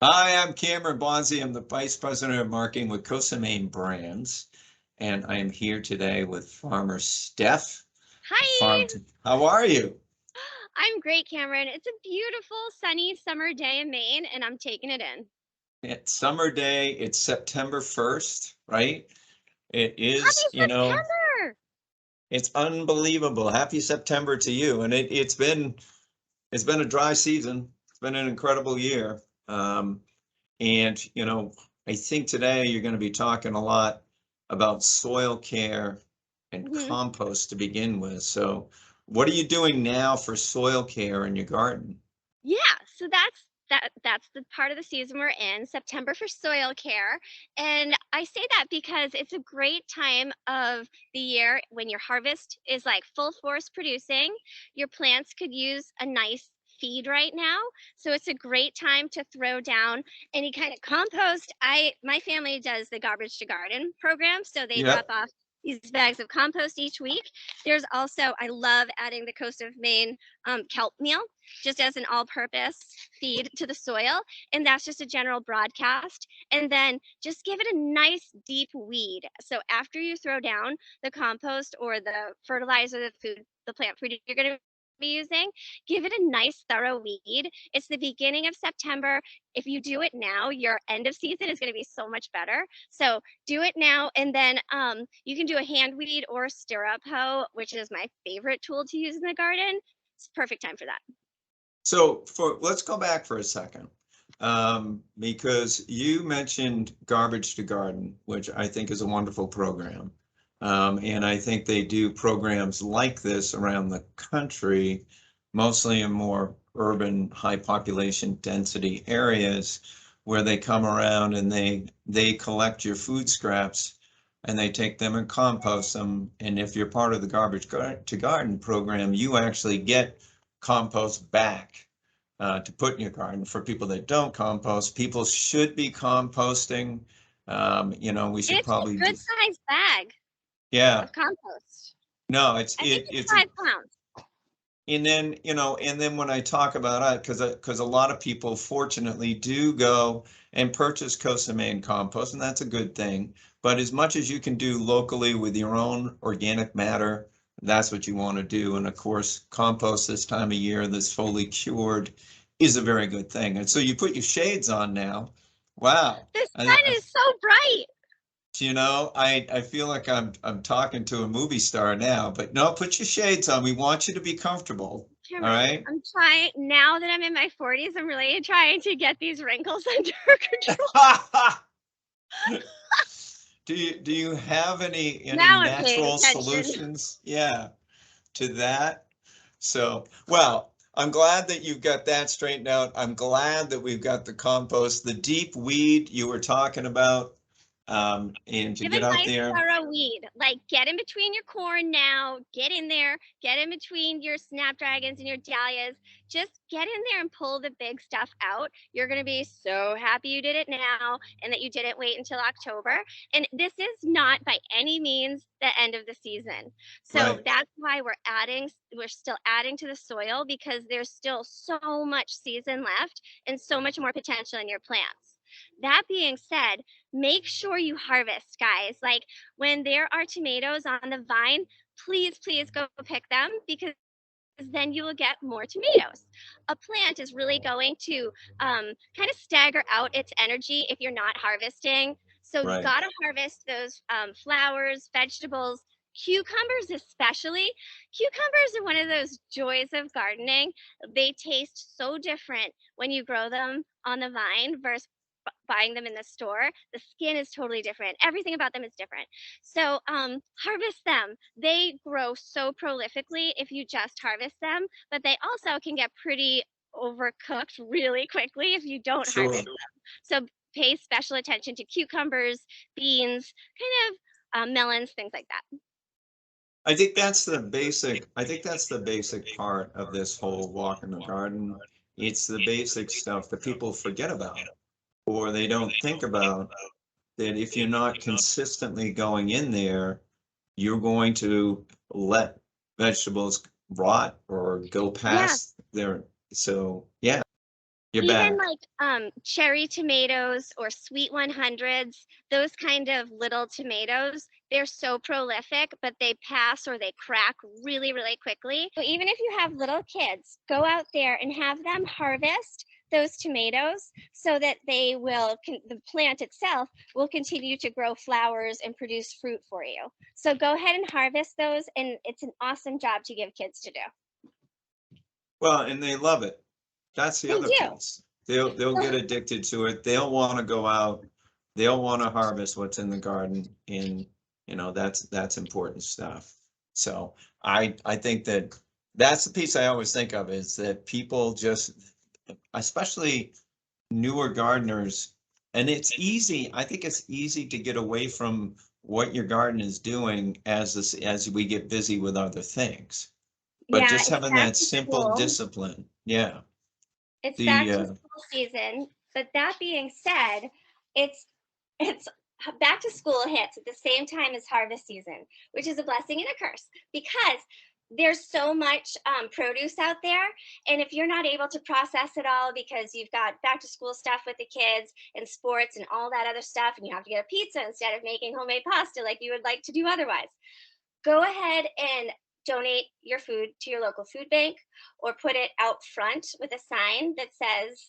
Hi, I'm Cameron Bonzi. I'm the Vice President of Marketing with Costa Maine Brands, and I am here today with farmer Steph. Hi, How are you? I'm great, Cameron. It's a beautiful, sunny summer day in Maine, and I'm taking it in. It's summer day. It's September 1st, right? It Happy is, September! it's unbelievable. Happy September to you. And it's been a dry season. It's been an incredible year. And, I think today you're going to be talking a lot about soil care and hmm compost to begin with. So, what are you doing now for soil care in your garden? Yeah, so that's the part of the season we're in, September for soil care. And I say that because it's a great time of the year when your harvest is like full force producing. Your plants could use a nice feed right now. So it's a great time to throw down any kind of compost. My family does the garbage to garden program, so they drop Yep. off these bags of compost each week. There's also, I love adding the Coast of Maine kelp meal just as an all-purpose feed to the soil, and that's just a general broadcast. And then just give it a nice deep weed. So after you throw down the compost or the fertilizer, the plant food you're going to be using, give it a nice thorough weed. It's the beginning of September. If you do it now, your end of season is going to be so much better. So do it now, and then you can do a hand weed or stirrup hoe, which is my favorite tool to use in the garden. It's perfect time for that. So, let's go back for a second, because you mentioned Garbage to Garden, which I think is a wonderful program. And I think they do programs like this around the country, mostly in more urban, high population density areas, where they come around and they collect your food scraps and they take them and compost them. And if you're part of the to Garden program, you actually get compost back to put in your garden. For people that don't compost, people should be composting. We And should it's a probably do. good sized bag Yeah, of compost. no, I think it's it's a. 5 pounds. And then when I talk about it, because a lot of people fortunately do go and purchase Costa Maine compost, and that's a good thing. But as much as you can do locally with your own organic matter, that's what you want to do. And of course, compost this time of year that's fully cured is a very good thing. And so you put your shades on now. Wow. The I, sun is so bright. I feel like I'm talking to a movie star now, but no, put your shades on. We want you to be comfortable. All Cameron, right. I'm trying, now that I'm in my 40s, I'm really trying to get these wrinkles under control. Do you have any Now I'm paying natural attention. solutions? Yeah, to that. So, well, I'm glad that you've got that straightened out. I'm glad that we've got the compost, the deep weed you were talking about, and to Give a get out nice there. thorough weed. Like get in between your corn now. Get in there. Get in between your snapdragons and your dahlias. Just get in there and pull the big stuff out. You're going to be so happy you did it now and that you didn't wait until October. And this is not by any means the end of the season. So Right. that's why we're still adding to the soil because there's still so much season left and so much more potential in your plants. That being said, make sure you harvest, guys. Like when there are tomatoes on the vine, please go pick them because then you will get more tomatoes. A plant is really going to kind of stagger out its energy if you're not harvesting. So, Right. gotta harvest those flowers, vegetables, cucumbers, especially. Cucumbers are one of those joys of gardening. They taste so different when you grow them on the vine versus buying them in the store. The skin is totally different. Everything about them is different. So harvest them. They grow so prolifically if you just harvest them, but they also can get pretty overcooked really quickly if you don't harvest Sure. them. So pay special attention to cucumbers, beans, kind of melons, things like that. I think that's the basic part of this whole walk in the garden. It's the basic stuff that people forget about or they don't think about, that if you're not consistently going in there, you're going to let vegetables rot or go Yeah, past their. So yeah, You're Even back. like cherry tomatoes or sweet 100s, those kind of little tomatoes, they're so prolific, but they pass or they crack really, really quickly. So even if you have little kids, go out there and have them harvest those tomatoes so that they will, the plant itself will continue to grow flowers and produce fruit for you. So go ahead and harvest those, and it's an awesome job to give kids to do. Well, and they love it. That's the They other do. piece. They'll get addicted to it. They'll want to go out. They'll want to harvest what's in the garden, and that's important stuff. So I think that's the piece I always think of, is that people just, especially newer gardeners, and it's easy. I think it's easy to get away from what your garden is doing as we get busy with other things. But Yeah, just it's having back that to simple school. discipline, yeah. It's back The to school season, but that being said, it's back to school hits at the same time as harvest season, which is a blessing and a curse because there's so much produce out there. And if you're not able to process it all because you've got back to school stuff with the kids and sports and all that other stuff, and you have to get a pizza instead of making homemade pasta like you would like to do otherwise, go ahead and donate your food to your local food bank or put it out front with a sign that says,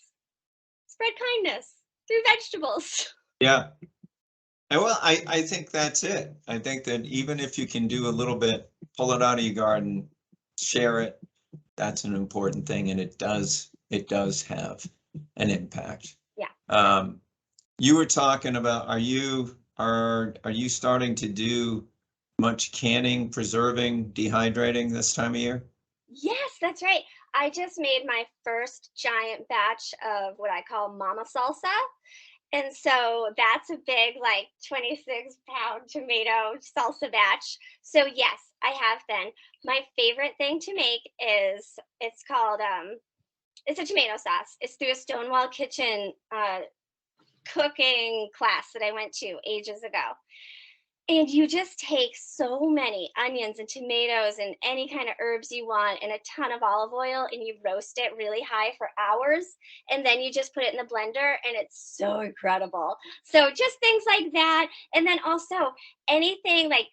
spread kindness through vegetables. yeah. And well, I think that's it. I think that even if you can do a little bit, pull it out of your garden, share it, that's an important thing, and it does have an impact. Yeah. You were talking about, are you starting to do much canning, preserving, dehydrating this time of year? Yes, that's right. I just made my first giant batch of what I call mama salsa. And so that's a big, like 26-pound tomato salsa batch. So yes, I have been. My favorite thing to make is it's called it's a tomato sauce. It's through a Stonewall Kitchen cooking class that I went to ages ago. And you just take so many onions and tomatoes and any kind of herbs you want and a ton of olive oil, and you roast it really high for hours. And then you just put it in the blender and it's so incredible. So just things like that. And then also anything like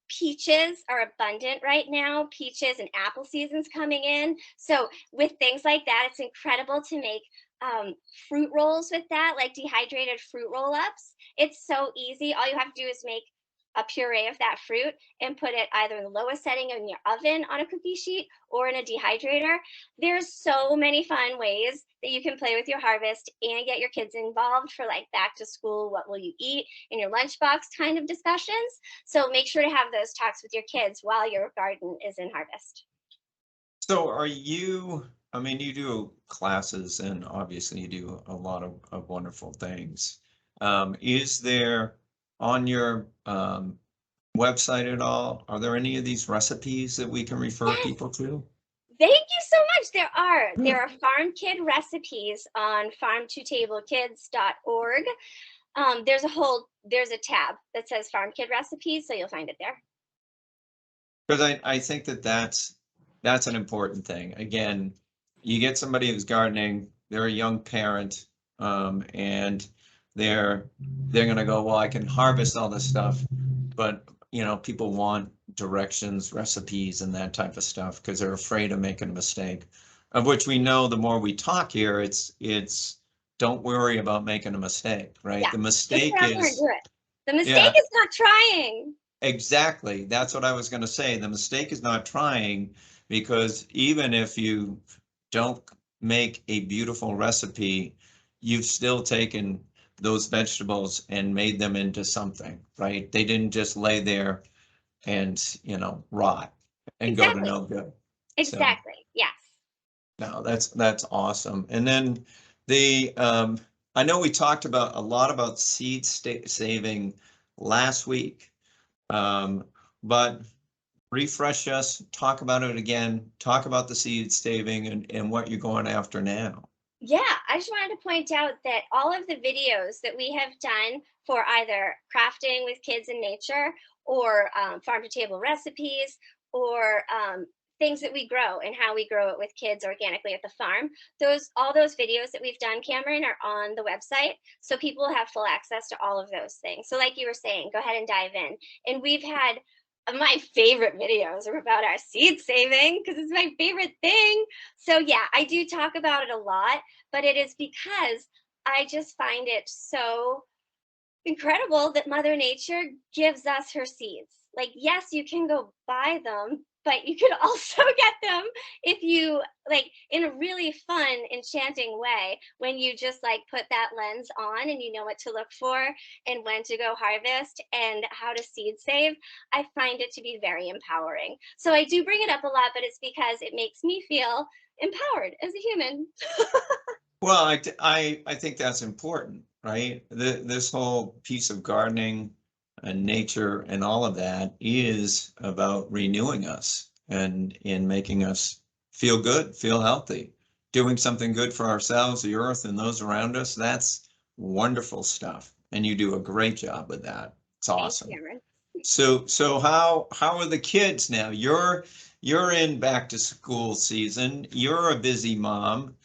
peaches are abundant right now. Peaches and apple season's coming in. So with things like that, it's incredible to make fruit rolls with that, like dehydrated fruit roll-ups. It's so easy. All you have to do is make a puree of that fruit and put it either in the lowest setting in your oven on a cookie sheet or in a dehydrator. There's so many fun ways that you can play with your harvest and get your kids involved for like back to school, what will you eat in your lunchbox kind of discussions. So make sure to have those talks with your kids while your garden is in harvest. So I mean, you do classes and obviously you do a lot of wonderful things. Is there on your website at all, are there any of these recipes that we can refer Yes. people to? Thank you so much. There are. Good. There are farm kid recipes on farmtotablekids.org. There's a tab that says farm kid recipes, so you'll find it there. Because I think that's an important thing. Again, you get somebody who's gardening, they're a young parent, and they're gonna go, well, I can harvest all this stuff, but people want directions, recipes, and that type of stuff because they're afraid of making a mistake. Of which we know the more we talk here, it's don't worry about making a mistake, right? Yeah, The mistake just is, do it. The mistake yeah, is not trying. exactly. That's what I was going to say. The mistake is not trying, because even if you don't make a beautiful recipe, you've still taken those vegetables and made them into something, right? They didn't just lay there and, rot and go to Exactly. no good. So, Exactly. Yes. no, that's awesome. And then I know we talked about a lot about seed saving last week. But refresh us, talk about it again, talk about the seed saving and what you're going after now. Yeah, I just wanted to point out that all of the videos that we have done for either crafting with kids in nature or farm to table recipes or things that we grow and how we grow it with kids organically at the farm. All those videos that we've done, Cameron, are on the website. So people have full access to all of those things. So like you were saying, go ahead and dive in. And we've had my favorite videos are about our seed saving because it's my favorite thing. So yeah, I do talk about it a lot, but it is because I just find it so incredible that Mother Nature gives us her seeds. Like, yes, you can go buy them, but you could also get them if you like in a really fun, enchanting way when you just like put that lens on and you know what to look for and when to go harvest and how to seed save. I find it to be very empowering. So I do bring it up a lot, but it's because it makes me feel empowered as a human. Well, I think that's important, right? This whole piece of gardening and nature and all of that is about renewing us and in making us feel good, feel healthy, doing something good for ourselves, the earth, and those around us. That's wonderful stuff, and you do a great job with that. It's awesome. So how are the kids now? You're in back to school season. You're a busy mom.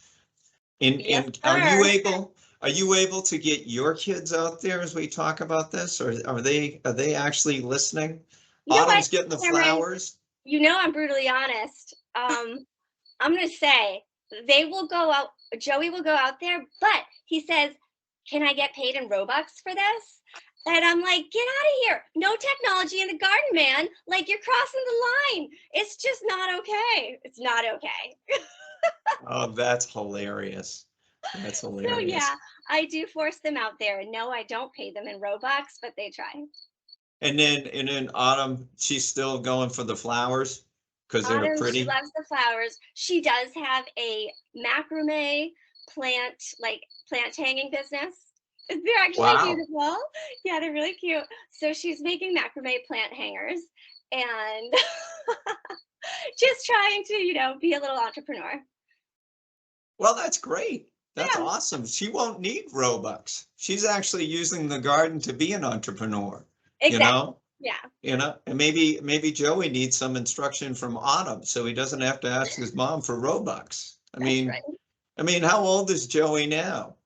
And are you able to get your kids out there as we talk about this, or are they actually listening? Autumn's getting the flowers. You know, I'm brutally honest. I'm gonna say they will go out. Joey will go out there, but he says, "Can I get paid in Robux for this?" And I'm like, "Get out of here! No technology in the garden, man. Like you're crossing the line. It's just not okay. It's not okay." Oh, that's hilarious. That's hilarious. So yeah, I do force them out there. And no, I don't pay them in Robux, but they try. And then Autumn, she's still going for the flowers because they're pretty. She loves the flowers. She does have a macrame plant hanging business. They're actually beautiful. Yeah, they're really cute. So she's making macrame plant hangers and just trying to, be a little entrepreneur. Well, that's great. That's awesome. She won't need Robux. She's actually using the garden to be an entrepreneur. Exactly. And maybe Joey needs some instruction from Autumn so he doesn't have to ask his mom for Robux. I mean, how old is Joey now?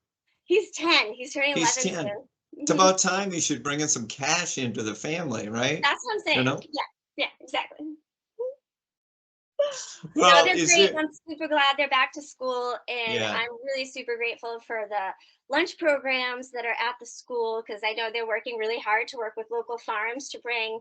He's 10. He's turning 11 He's 10. soon. It's about time you should bring in some cash into the family, right? That's what I'm saying. Yeah, exactly. Well, no, they're great. I'm super glad they're back to school, and I'm really super grateful for the lunch programs that are at the school because I know they're working really hard to work with local farms to bring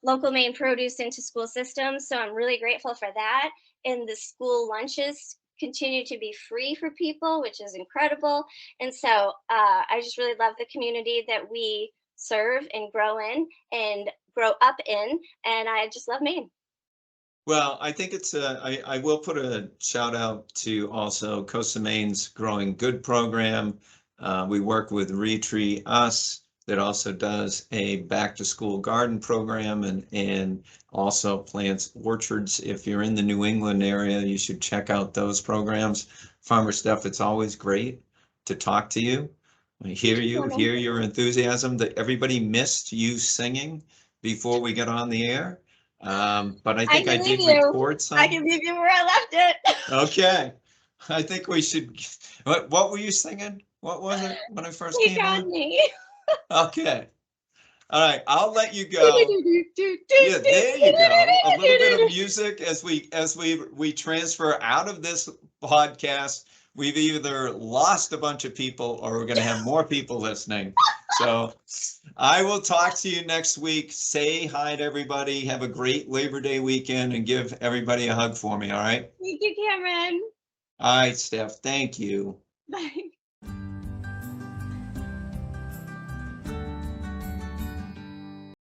local Maine produce into school systems. So I'm really grateful for that. And the school lunches continue to be free for people, which is incredible. And so I just really love the community that we serve and grow in and grow up in, and I just love Maine. Well, I think it's I will put a shout out to also Coast of Maine's Growing Good program. We work with Retree Us that also does a back to school garden program and also plants orchards. If you're in the New England area, you should check out those programs. Farmer Steph, it's always great to talk to you. I hear your enthusiasm. That everybody missed you singing before we get on the air. But I think I did record some. I can leave you where I left it. Okay. I think we should. What were you singing? What was it when I first came on? Okay. All right. I'll let you go. Yeah, there you go. A little bit of music as we transfer out of this podcast. We've either lost a bunch of people or we're going to have more people listening. So I will talk to you next week. Say hi to everybody. Have a great Labor Day weekend and give everybody a hug for me. All right. Thank you, Cameron. All right, Steph. Thank you. Bye.